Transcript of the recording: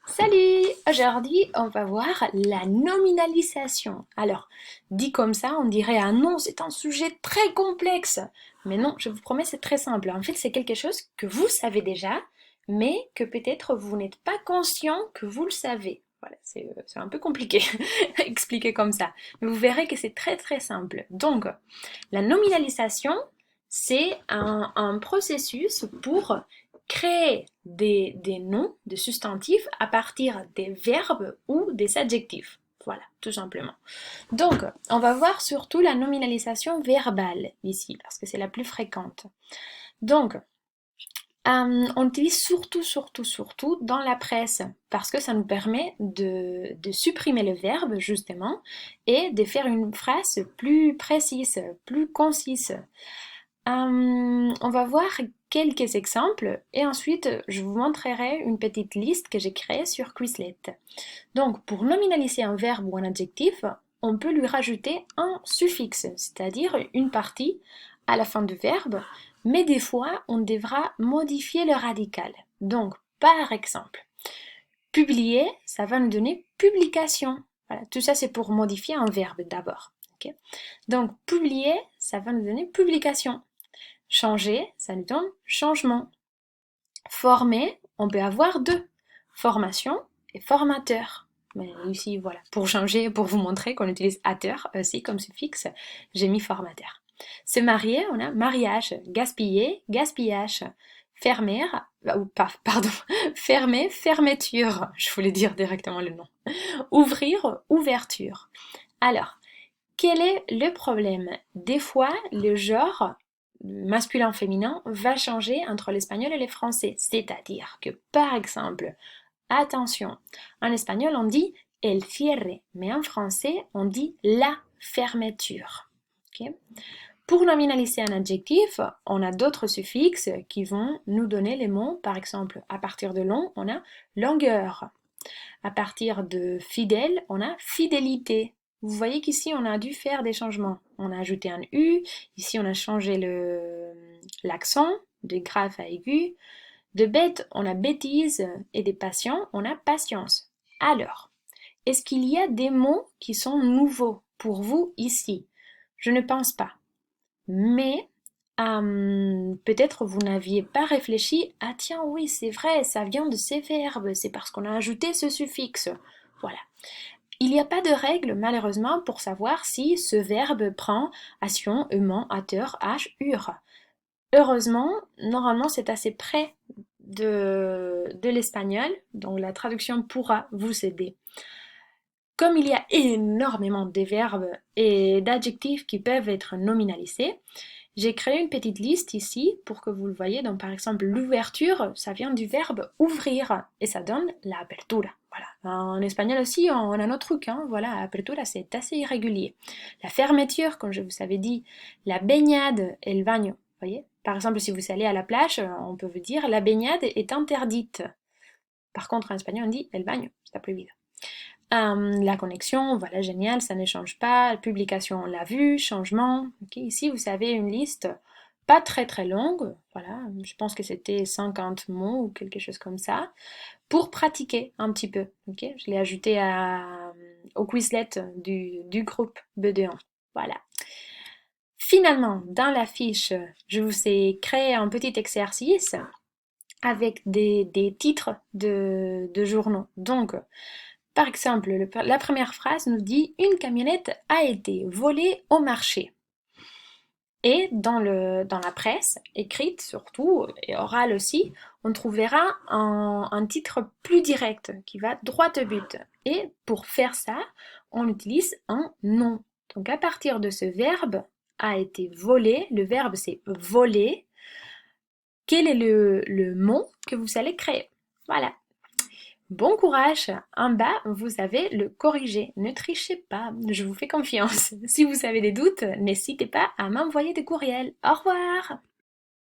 Salut! Aujourd'hui, on va voir la nominalisation. Alors, dit comme ça, on dirait ah non, c'est un sujet très complexe. Mais non, je vous promets, c'est très simple. En fait, c'est quelque chose que vous savez déjà, mais que peut-être vous n'êtes pas conscient que vous le savez. Voilà, c'est un peu compliqué à expliquer comme ça. Mais vous verrez que c'est très très simple. Donc, la nominalisation, c'est un processus pour créer des noms, des substantifs à partir des verbes ou des adjectifs. Voilà, tout simplement. Donc, on va voir surtout la nominalisation verbale ici, parce que c'est la plus fréquente. Donc, on utilise surtout dans la presse, parce que ça nous permet de supprimer le verbe, justement, et de faire une phrase plus précise, plus concise. On va voir quelques exemples et ensuite je vous montrerai une petite liste que j'ai créée sur Quizlet. Donc, pour nominaliser un verbe ou un adjectif, on peut lui rajouter un suffixe, c'est-à-dire une partie à la fin du verbe, mais des fois on devra modifier le radical. Donc, par exemple, publier, ça va nous donner publication. Voilà, tout ça c'est pour modifier un verbe d'abord. Ok. Donc, publier, ça va nous donner publication. Changer, ça nous donne changement. Former, on peut avoir deux, formation et formateur. Mais ici, voilà, pour changer, pour vous montrer qu'on utilise ateur aussi comme suffixe, j'ai mis formateur. Se marier, on a mariage, gaspiller, gaspillage, fermer, ou pas, pardon, fermer, fermeture, je voulais dire directement le nom. Ouvrir, ouverture. Alors, quel est le problème? Des fois, le genre masculin-féminin va changer entre l'espagnol et le français. C'est-à-dire que, par exemple, attention, en espagnol on dit el cierre, mais en français on dit la fermeture. Okay. Pour nominaliser un adjectif, on a d'autres suffixes qui vont nous donner les mots. Par exemple, à partir de long, on a longueur. À partir de fidèle, on a fidélité. Vous voyez qu'ici, on a dû faire des changements. On a ajouté un U, ici on a changé l'accent de grave à aigu. De bête, on a bêtise et des patients, on a patience. Alors, est-ce qu'il y a des mots qui sont nouveaux pour vous ici? Je ne pense pas. Mais peut-être vous n'aviez pas réfléchi, ah tiens oui c'est vrai, ça vient de ces verbes, c'est parce qu'on a ajouté ce suffixe. Voilà. Il n'y a pas de règle malheureusement pour savoir si ce verbe prend action, aimant, ateur, h, ur. Heureusement, normalement c'est assez près de l'espagnol, donc la traduction pourra vous aider. Comme il y a énormément de verbes et d'adjectifs qui peuvent être nominalisés, j'ai créé une petite liste ici pour que vous le voyez. Donc par exemple, l'ouverture, ça vient du verbe ouvrir et ça donne la apertura. Voilà. En espagnol aussi, on a notre truc. Hein. Voilà, apertura, c'est assez irrégulier. La fermeture, comme je vous avais dit, la baignade et le baño. Vous voyez. Par exemple, si vous allez à la plage, on peut vous dire la baignade est interdite. Par contre, en espagnol, on dit el baño, c'est plus vite. La connexion, voilà, génial, ça ne change pas. Publication, on l'a vu, changement. Okay, ici, vous avez une liste pas très très longue, voilà, je pense que c'était 50 mots ou quelque chose comme ça, pour pratiquer un petit peu. Okay, je l'ai ajouté au Quizlet du groupe B2. Voilà. Finalement, dans la fiche, je vous ai créé un petit exercice avec des titres de journaux. Donc, par exemple, la première phrase nous dit une camionnette a été volée au marché. Et dans la presse, écrite surtout, et orale aussi, on trouvera un titre plus direct qui va droit au but. Et pour faire ça, on utilise un nom. Donc à partir de ce verbe a été volé, le verbe c'est voler, quel est le mot que vous allez créer? Voilà. Bon courage! En bas, vous avez le corriger. Ne trichez pas, je vous fais confiance. Si vous avez des doutes, n'hésitez pas à m'envoyer des courriels. Au revoir!